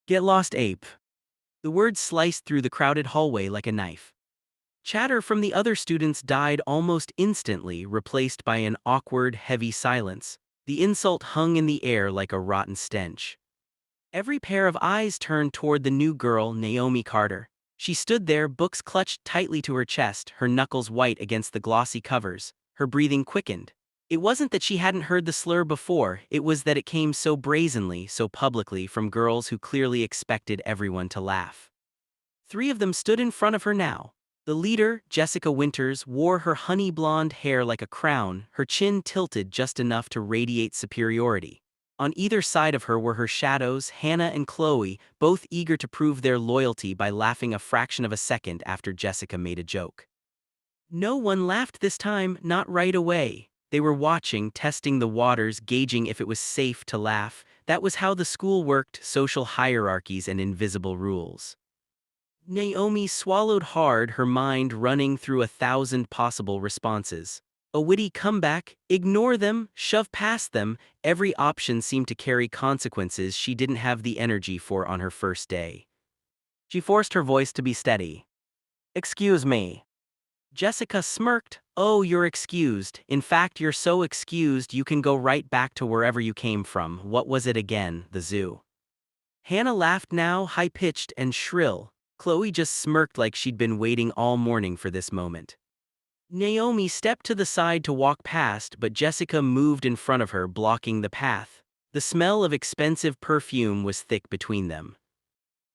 Get lost, ape. The words sliced through the crowded hallway like a knife. Chatter from the other students died almost instantly, replaced by an awkward, heavy silence. The insult hung in the air like a rotten stench. Every pair of eyes turned toward the new girl, Naomi Carter. She stood there, books clutched tightly to her chest, her knuckles white against the glossy covers. Her breathing quickened. It wasn't that she hadn't heard the slur before, it was that it came so brazenly, so publicly from girls who clearly expected everyone to laugh. Three of them stood in front of her now. The leader, Jessica Winters, wore her honey blonde hair like a crown, her chin tilted just enough to radiate superiority. On either side of her were her shadows, Hannah and Chloe, both eager to prove their loyalty by laughing a fraction of a second after Jessica made a joke. No one laughed this time, not right away. They were watching, testing the waters, gauging if it was safe to laugh. That was how the school worked, social hierarchies and invisible rules. Naomi swallowed hard, her mind running through 1,000 possible responses. A witty comeback, ignore them, shove past them, every option seemed to carry consequences she didn't have the energy for on her first day. She forced her voice to be steady. Excuse me. Jessica smirked. Oh, you're excused. In fact, you're so excused you can go right back to wherever you came from. What was it again? The zoo. Hannah laughed now, high-pitched and shrill. Chloe just smirked like she'd been waiting all morning for this moment. Naomi stepped to the side to walk past, but Jessica moved in front of her, blocking the path. The smell of expensive perfume was thick between them.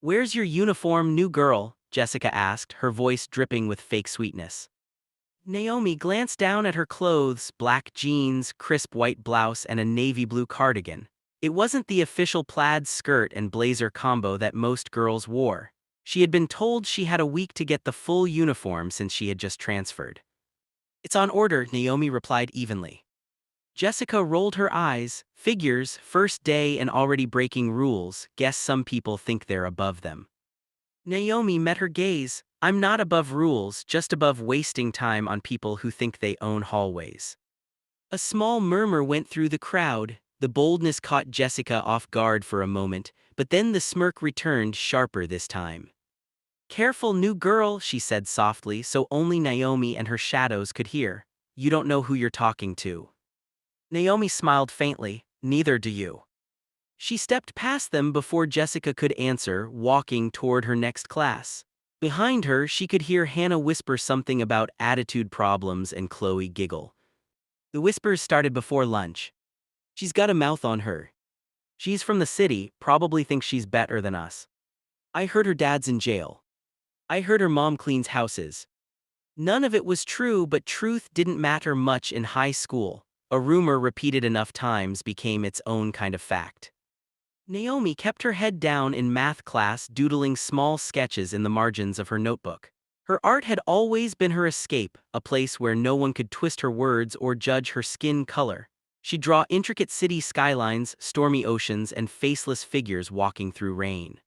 Where's your uniform, new girl? Jessica asked, her voice dripping with fake sweetness. Naomi glanced down at her clothes, black jeans, crisp white blouse, and a navy blue cardigan. It wasn't the official plaid skirt and blazer combo that most girls wore. She had been told she had a week to get the full uniform since she had just transferred. It's on order, Naomi replied evenly. Jessica rolled her eyes. Figures, first day and already breaking rules. Guess some people think they're above them. Naomi met her gaze. I'm not above rules, just above wasting time on people who think they own hallways. A small murmur went through the crowd. The boldness caught Jessica off guard for a moment, but then the smirk returned, sharper this time. Careful, new girl, she said softly so only Naomi and her shadows could hear. You don't know who you're talking to. Naomi smiled faintly. Neither do you. She stepped past them before Jessica could answer, walking toward her next class. Behind her, she could hear Hannah whisper something about attitude problems and Chloe giggle. The whispers started before lunch. She's got a mouth on her. She's from the city, probably thinks she's better than us. I heard her dad's in jail. I heard her mom cleans houses. None of it was true, but truth didn't matter much in high school. A rumor repeated enough times became its own kind of fact. Naomi kept her head down in math class, doodling small sketches in the margins of her notebook. Her art had always been her escape, a place where no one could twist her words or judge her skin color. She'd draw intricate city skylines, stormy oceans, and faceless figures walking through rain.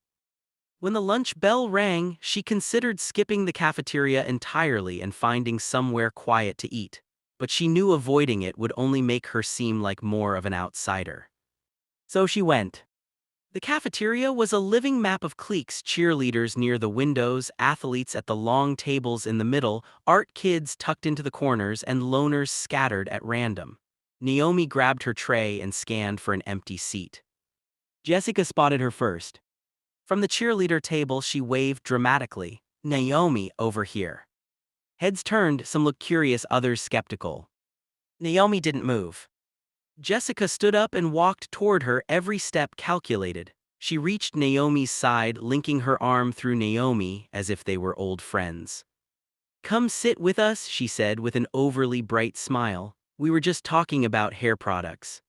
When the lunch bell rang, she considered skipping the cafeteria entirely and finding somewhere quiet to eat. But she knew avoiding it would only make her seem like more of an outsider. So she went. The cafeteria was a living map of cliques, cheerleaders near the windows, athletes at the long tables in the middle, art kids tucked into the corners, and loners scattered at random. Naomi grabbed her tray and scanned for an empty seat. Jessica spotted her first. From the cheerleader table, she waved dramatically. Naomi, over here. Heads turned, some looked curious, others skeptical. Naomi didn't move. Jessica stood up and walked toward her, every step calculated. She reached Naomi's side, linking her arm through Naomi as if they were old friends. Come sit with us, she said with an overly bright smile. We were just talking about hair products.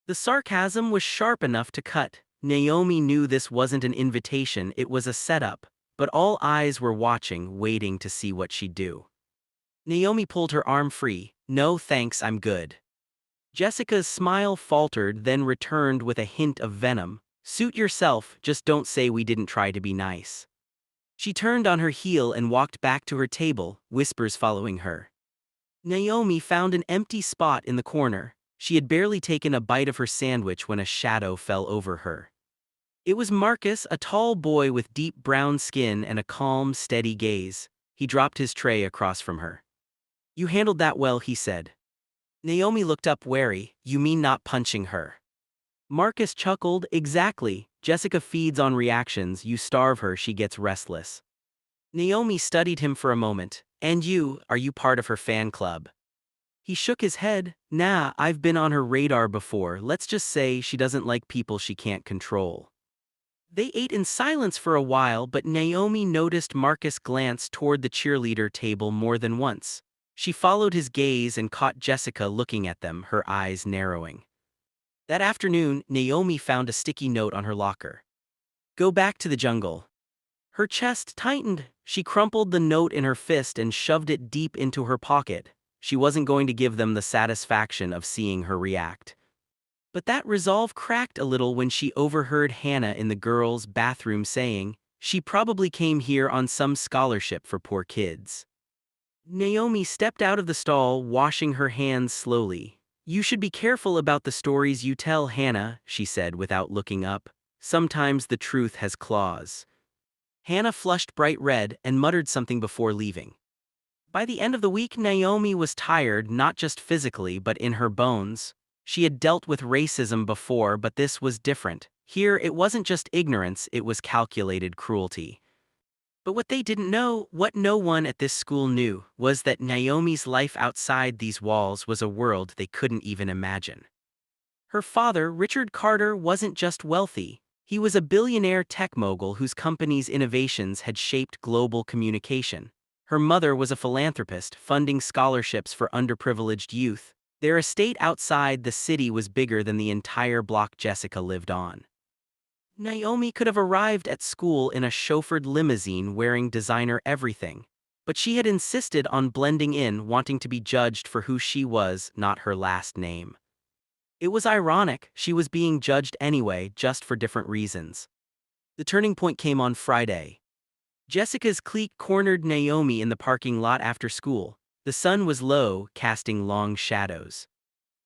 The sarcasm was sharp enough to cut. Naomi knew this wasn't an invitation, it was a setup, but all eyes were watching, waiting to see what she'd do. Naomi pulled her arm free. No thanks, I'm good. Jessica's smile faltered, then returned with a hint of venom. Suit yourself, just don't say we didn't try to be nice. She turned on her heel and walked back to her table, whispers following her. Naomi found an empty spot in the corner. She had barely taken a bite of her sandwich when a shadow fell over her. It was Marcus, a tall boy with deep brown skin and a calm, steady gaze. He dropped his tray across from her. "You handled that well," he said. Naomi looked up wary. "You mean not punching her?" Marcus chuckled. "Exactly. Jessica feeds on reactions. You starve her, she gets restless." Naomi studied him for a moment. "And you, are you part of her fan club?" He shook his head. "Nah, I've been on her radar before. Let's just say she doesn't like people she can't control." They ate in silence for a while, but Naomi noticed Marcus glance toward the cheerleader table more than once. She followed his gaze and caught Jessica looking at them, her eyes narrowing. That afternoon, Naomi found a sticky note on her locker. "Go back to the jungle." Her chest tightened. She crumpled the note in her fist and shoved it deep into her pocket. She wasn't going to give them the satisfaction of seeing her react. But that resolve cracked a little when she overheard Hannah in the girls' bathroom saying, "She probably came here on some scholarship for poor kids." Naomi stepped out of the stall, washing her hands slowly. "You should be careful about the stories you tell, Hannah," she said without looking up. "Sometimes the truth has claws." Hannah flushed bright red and muttered something before leaving. By the end of the week, Naomi was tired, not just physically but in her bones. She had dealt with racism before, but this was different. Here, it wasn't just ignorance, it was calculated cruelty. But what they didn't know, what no one at this school knew, was that Naomi's life outside these walls was a world they couldn't even imagine. Her father, Richard Carter, wasn't just wealthy. He was a billionaire tech mogul whose company's innovations had shaped global communication. Her mother was a philanthropist, funding scholarships for underprivileged youth. Their estate outside the city was bigger than the entire block Jessica lived on. Naomi could have arrived at school in a chauffeured limousine wearing designer everything. But she had insisted on blending in, wanting to be judged for who she was, not her last name. It was ironic, she was being judged anyway, just for different reasons. The turning point came on Friday. Jessica's clique cornered Naomi in the parking lot after school. The sun was low, casting long shadows.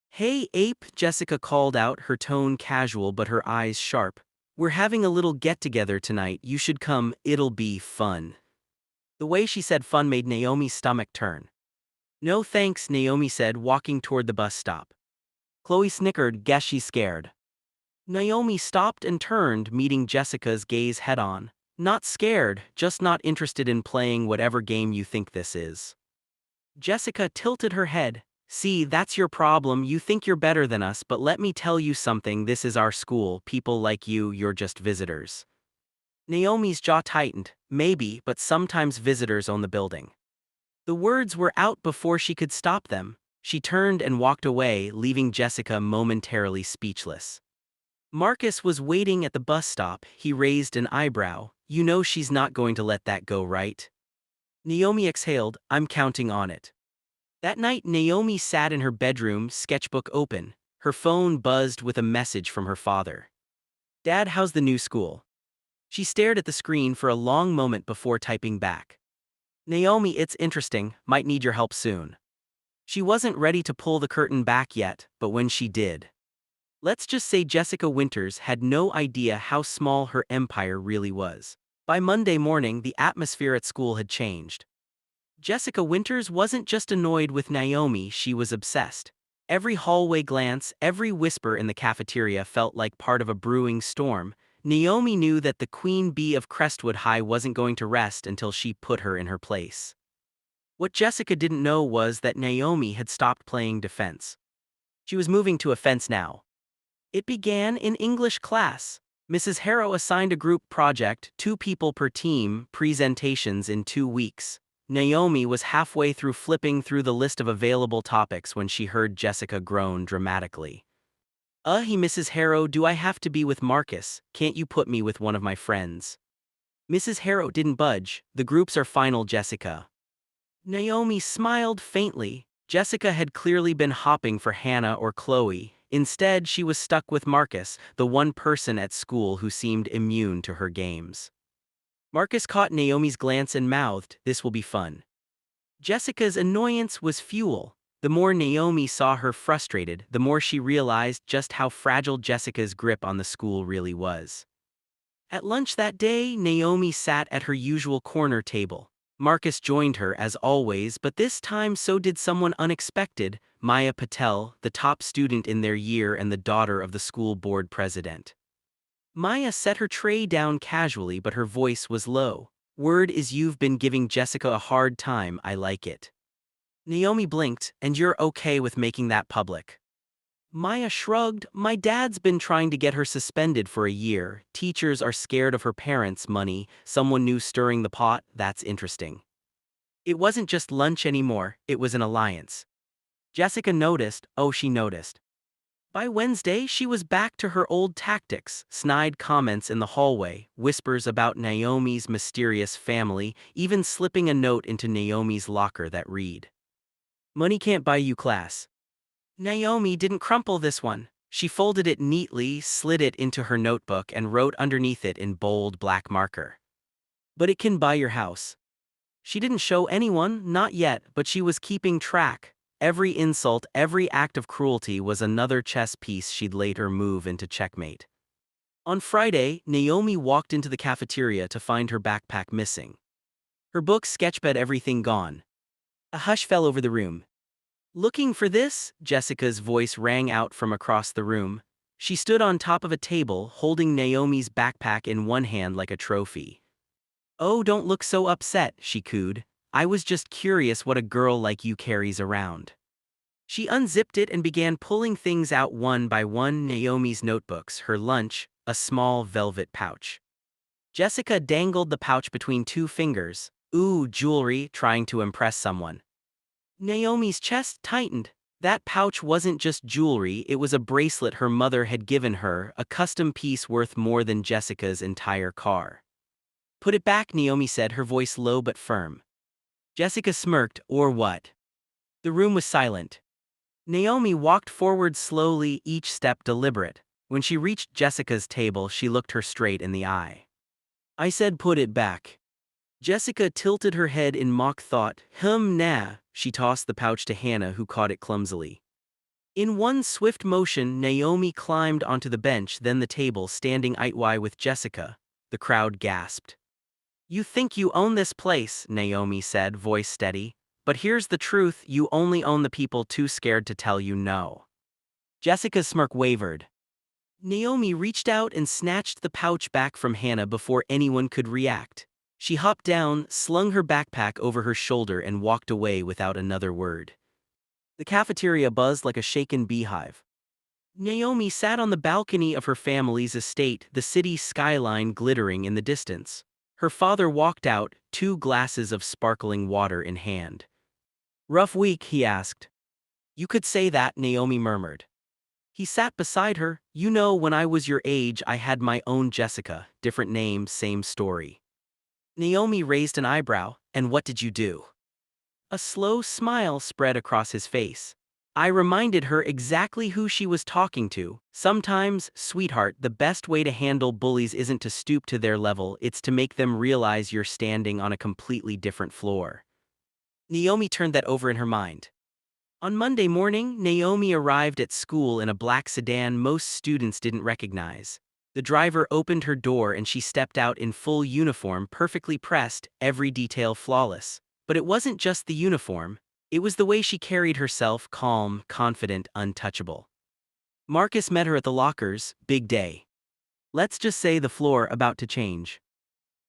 "Hey, Ape," Jessica called out, her tone casual but her eyes sharp. "We're having a little get-together tonight, you should come, it'll be fun." The way she said fun made Naomi's stomach turn. "No thanks," Naomi said, walking toward the bus stop. Chloe snickered, "Guess she's scared." Naomi stopped and turned, meeting Jessica's gaze head-on. "Not scared, just not interested in playing whatever game you think this is." Jessica tilted her head. "See, that's your problem, you think you're better than us, but let me tell you something, this is our school, people like you, you're just visitors." Naomi's jaw tightened. "Maybe, but sometimes visitors own the building." The words were out before she could stop them. She turned and walked away, leaving Jessica momentarily speechless. Marcus was waiting at the bus stop. He raised an eyebrow. "You know she's not going to let that go, right?" Naomi exhaled. "I'm counting on it." That night, Naomi sat in her bedroom, sketchbook open. Her phone buzzed with a message from her father. "Dad, how's the new school?" She stared at the screen for a long moment before typing back. "Naomi, it's interesting, might need your help soon." She wasn't ready to pull the curtain back yet, but when she did. Let's just say Jessica Winters had no idea how small her empire really was. By Monday morning, the atmosphere at school had changed. Jessica Winters wasn't just annoyed with Naomi, she was obsessed. Every hallway glance, every whisper in the cafeteria felt like part of a brewing storm. Naomi knew that the queen bee of Crestwood High wasn't going to rest until she put her in her place. What Jessica didn't know was that Naomi had stopped playing defense. She was moving to offense now. It began in English class. Mrs. Harrow assigned a group project, 2 people per team, presentations in 2 weeks. Naomi was halfway through flipping through the list of available topics when she heard Jessica groan dramatically. He Mrs. Harrow, do I have to be with Marcus? Can't you put me with one of my friends?" Mrs. Harrow didn't budge. "The groups are final, Jessica." Naomi smiled faintly. Jessica had clearly been hopping for Hannah or Chloe. Instead, she was stuck with Marcus, the one person at school who seemed immune to her games. Marcus caught Naomi's glance and mouthed, "This will be fun." Jessica's annoyance was fuel. The more Naomi saw her frustrated, the more she realized just how fragile Jessica's grip on the school really was. At lunch that day, Naomi sat at her usual corner table. Marcus joined her as always, but this time so did someone unexpected, Maya Patel, the top student in their year and the daughter of the school board president. Maya set her tray down casually, but her voice was low. "Word is you've been giving Jessica a hard time, I like it." Naomi blinked. "And you're okay with making that public?" Maya shrugged. "My dad's been trying to get her suspended for a year. Teachers are scared of her parents' money, someone new stirring the pot, that's interesting." It wasn't just lunch anymore, it was an alliance. Jessica noticed, she noticed. By Wednesday, she was back to her old tactics, snide comments in the hallway, whispers about Naomi's mysterious family, even slipping a note into Naomi's locker that read, "Money can't buy you class." Naomi didn't crumple this one. She folded it neatly, slid it into her notebook, and wrote underneath it in bold black marker, "But it can buy your house." She didn't show anyone, not yet, but she was keeping track. Every insult, every act of cruelty was another chess piece she'd later move into checkmate. On Friday, Naomi walked into the cafeteria to find her backpack missing. Her book, sketchpad, everything gone. A hush fell over the room. "Looking for this?" Jessica's voice rang out from across the room. She stood on top of a table, holding Naomi's backpack in one hand like a trophy. "Oh, don't look so upset," she cooed. "I was just curious what a girl like you carries around." She unzipped it and began pulling things out one by one. Naomi's notebooks, her lunch, a small velvet pouch. Jessica dangled the pouch between two fingers. "Ooh, jewelry," trying to impress someone. Naomi's chest tightened. That pouch wasn't just jewelry, it was a bracelet her mother had given her, a custom piece worth more than Jessica's entire car. "Put it back," Naomi said, her voice low but firm. Jessica smirked. "Or what?" The room was silent. Naomi walked forward slowly, each step deliberate. When she reached Jessica's table, she looked her straight in the eye. "I said put it back." Jessica tilted her head in mock thought. Nah." She tossed the pouch to Hannah, who caught it clumsily. In one swift motion, Naomi climbed onto the bench, then the table, standing eitwise with Jessica. The crowd gasped. "You think you own this place," Naomi said, voice steady. "But here's the truth, you only own the people too scared to tell you no." Jessica's smirk wavered. Naomi reached out and snatched the pouch back from Hannah before anyone could react. She hopped down, slung her backpack over her shoulder, and walked away without another word. The cafeteria buzzed like a shaken beehive. Naomi sat on the balcony of her family's estate, the city skyline glittering in the distance. Her father walked out, 2 glasses of sparkling water in hand. "Rough week?" he asked. "You could say that," Naomi murmured. He sat beside her. "You know, when I was your age, I had my own Jessica, different name, same story." Naomi raised an eyebrow. "And what did you do?" A slow smile spread across his face. "I reminded her exactly who she was talking to. Sometimes, sweetheart, the best way to handle bullies isn't to stoop to their level, it's to make them realize you're standing on a completely different floor." Naomi turned that over in her mind. On Monday morning, Naomi arrived at school in a black sedan most students didn't recognize. The driver opened her door and she stepped out in full uniform, perfectly pressed, every detail flawless. But it wasn't just the uniform, it was the way she carried herself, calm, confident, untouchable. Marcus met her at the lockers. Big day. Let's just say the floor about to change.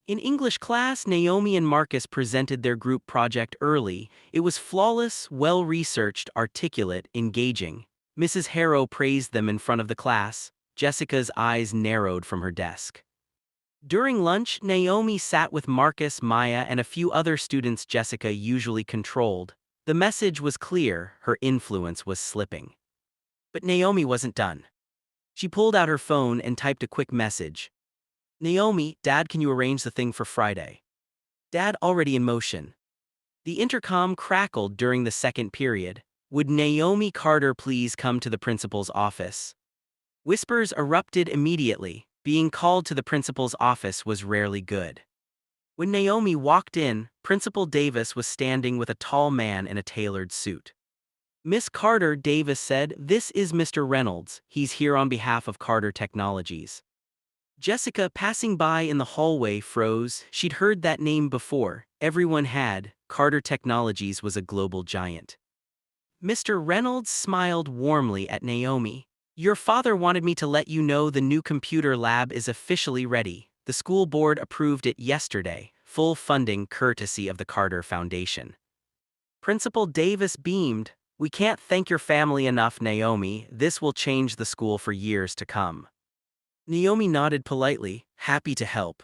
In English class, Naomi and Marcus presented their group project early. It was flawless, well-researched, articulate, engaging. Mrs. Harrow praised them in front of the class. Jessica's eyes narrowed from her desk. During lunch, Naomi sat with Marcus, Maya, and a few other students Jessica usually controlled. The message was clear, her influence was slipping. But Naomi wasn't done. She pulled out her phone and typed a quick message. "Naomi, Dad, can you arrange the thing for Friday?" Dad already in motion. The intercom crackled during the second period. "Would Naomi Carter please come to the principal's office?" Whispers erupted immediately. Being called to the principal's office was rarely good. When Naomi walked in, Principal Davis was standing with a tall man in a tailored suit. "Miss Carter," Davis said, "this is Mr. Reynolds. He's here on behalf of Carter Technologies." Jessica, passing by in the hallway, froze. She'd heard that name before. Everyone had. Carter Technologies was a global giant. Mr. Reynolds smiled warmly at Naomi. Your father wanted me to let you know the new computer lab is officially ready. The school board approved it yesterday, full funding courtesy of the Carter Foundation. Principal Davis beamed. We can't thank your family enough, Naomi. This will change the school for years to come. Naomi nodded politely, happy to help.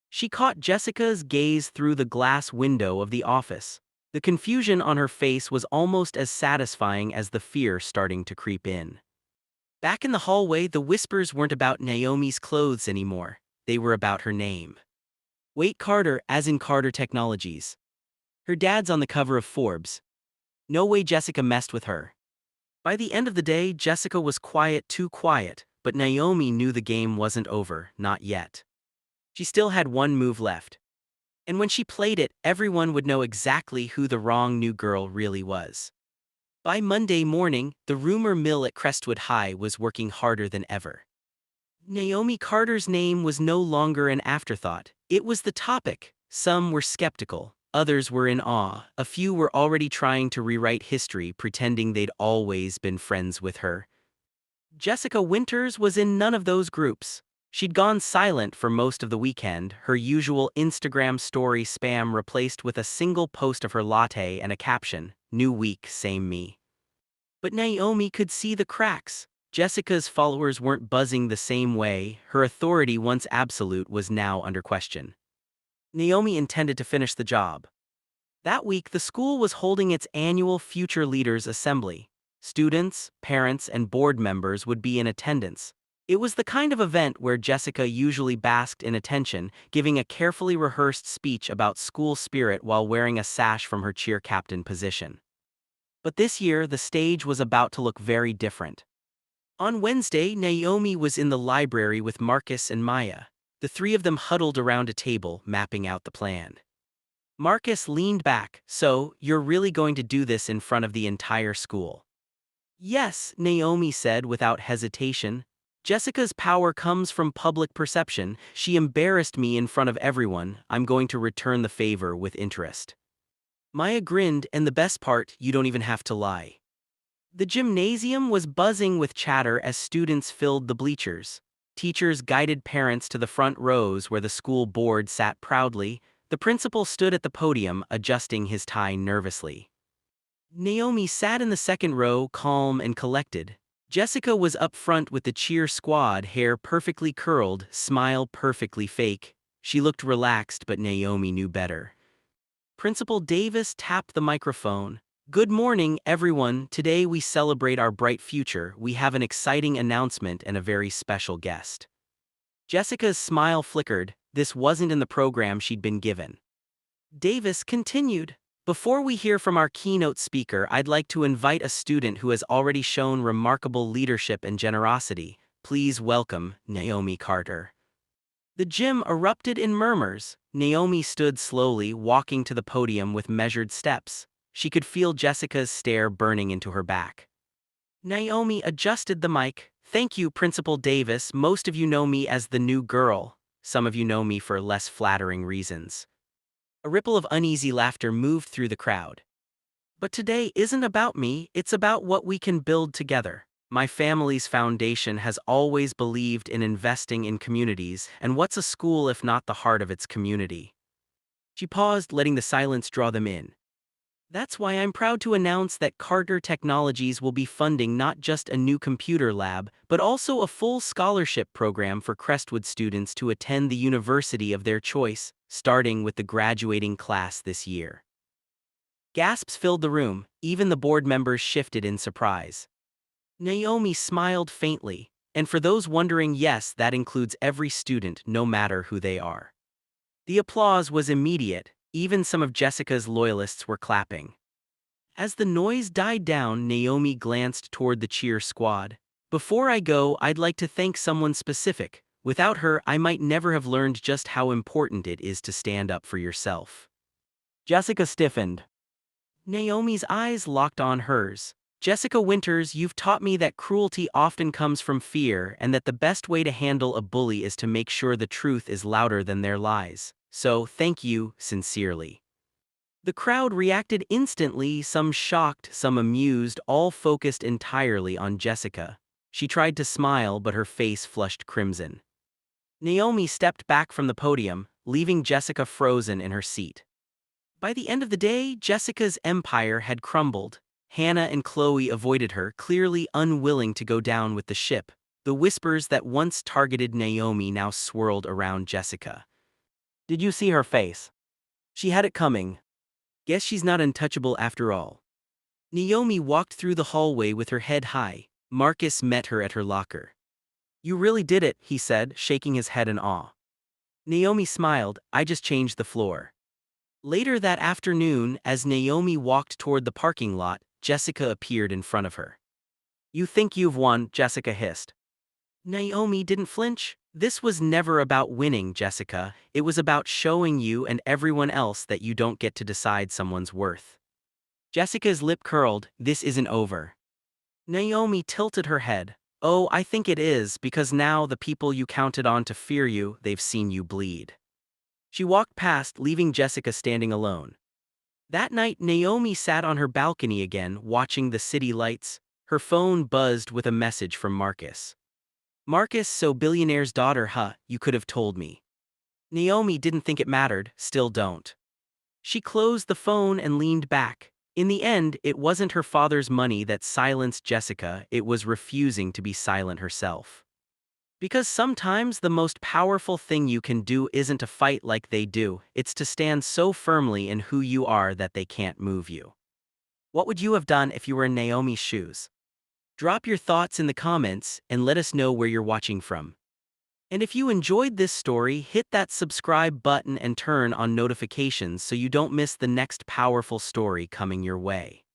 She caught Jessica's gaze through the glass window of the office. The confusion on her face was almost as satisfying as the fear starting to creep in. Back in the hallway, the whispers weren't about Naomi's clothes anymore. They were about her name. Wait, Carter, as in Carter Technologies. Her dad's on the cover of Forbes. No way Jessica messed with her. By the end of the day, Jessica was quiet, too quiet, but Naomi knew the game wasn't over, not yet. She still had one move left. And when she played it, everyone would know exactly who the wrong new girl really was. By Monday morning, the rumor mill at Crestwood High was working harder than ever. Naomi Carter's name was no longer an afterthought. It was the topic. Some were skeptical, others were in awe. A few were already trying to rewrite history, pretending they'd always been friends with her. Jessica Winters was in none of those groups. She'd gone silent for most of the weekend, her usual Instagram story spam replaced with a single post of her latte and a caption, "New week, same me." But Naomi could see the cracks. Jessica's followers weren't buzzing the same way. Her authority, once absolute, was now under question. Naomi intended to finish the job. That week, the school was holding its annual Future Leaders Assembly. Students, parents, and board members would be in attendance. It was the kind of event where Jessica usually basked in attention, giving a carefully rehearsed speech about school spirit while wearing a sash from her cheer captain position. But this year, the stage was about to look very different. On Wednesday, Naomi was in the library with Marcus and Maya. The three of them huddled around a table, mapping out the plan. Marcus leaned back. So, you're really going to do this in front of the entire school? Yes, Naomi said without hesitation. Jessica's power comes from public perception. She embarrassed me in front of everyone. I'm going to return the favor with interest. Maya grinned, and the best part, you don't even have to lie. The gymnasium was buzzing with chatter as students filled the bleachers. Teachers guided parents to the front rows where the school board sat proudly. The principal stood at the podium, adjusting his tie nervously. Naomi sat in the second row, calm and collected. Jessica was up front with the cheer squad, hair perfectly curled, smile perfectly fake. She looked relaxed, but Naomi knew better. Principal Davis tapped the microphone. Good morning, everyone. Today we celebrate our bright future. We have an exciting announcement and a very special guest. Jessica's smile flickered. This wasn't in the program she'd been given. Davis continued. Before we hear from our keynote speaker, I'd like to invite a student who has already shown remarkable leadership and generosity. Please welcome Naomi Carter. The gym erupted in murmurs. Naomi stood slowly, walking to the podium with measured steps. She could feel Jessica's stare burning into her back. Naomi adjusted the mic. Thank you, Principal Davis. Most of you know me as the new girl. Some of you know me for less flattering reasons. A ripple of uneasy laughter moved through the crowd. But today isn't about me, it's about what we can build together. My family's foundation has always believed in investing in communities, and what's a school if not the heart of its community? She paused, letting the silence draw them in. That's why I'm proud to announce that Carter Technologies will be funding not just a new computer lab, but also a full scholarship program for Crestwood students to attend the university of their choice, starting with the graduating class this year. Gasps filled the room, even the board members shifted in surprise. Naomi smiled faintly, and for those wondering, yes, that includes every student, no matter who they are. The applause was immediate. Even some of Jessica's loyalists were clapping. As the noise died down, Naomi glanced toward the cheer squad. Before I go, I'd like to thank someone specific. Without her, I might never have learned just how important it is to stand up for yourself. Jessica stiffened. Naomi's eyes locked on hers. Jessica Winters, you've taught me that cruelty often comes from fear and that the best way to handle a bully is to make sure the truth is louder than their lies. So, thank you, sincerely. The crowd reacted instantly, some shocked, some amused, all focused entirely on Jessica. She tried to smile, but her face flushed crimson. Naomi stepped back from the podium, leaving Jessica frozen in her seat. By the end of the day, Jessica's empire had crumbled. Hannah and Chloe avoided her, clearly unwilling to go down with the ship. The whispers that once targeted Naomi now swirled around Jessica. Did you see her face? She had it coming. Guess she's not untouchable after all. Naomi walked through the hallway with her head high. Marcus met her at her locker. You really did it, he said, shaking his head in awe. Naomi smiled. I just changed the floor. Later that afternoon, as Naomi walked toward the parking lot, Jessica appeared in front of her. You think you've won, Jessica hissed. Naomi didn't flinch. This was never about winning, Jessica. It was about showing you and everyone else that you don't get to decide someone's worth. Jessica's lip curled. This isn't over. Naomi tilted her head. Oh, I think it is, because now the people you counted on to fear you, they've seen you bleed. She walked past, leaving Jessica standing alone. That night, Naomi sat on her balcony again, watching the city lights. Her phone buzzed with a message from Marcus. Marcus, so Billionaire's daughter, huh? You could have told me. Naomi didn't think it mattered, still don't. She closed the phone and leaned back. In the end, it wasn't her father's money that silenced Jessica, it was refusing to be silent herself. Because sometimes the most powerful thing you can do isn't to fight like they do, it's to stand so firmly in who you are that they can't move you. What would you have done if you were in Naomi's shoes? Drop your thoughts in the comments and let us know where you're watching from. And if you enjoyed this story, hit that subscribe button and turn on notifications so you don't miss the next powerful story coming your way.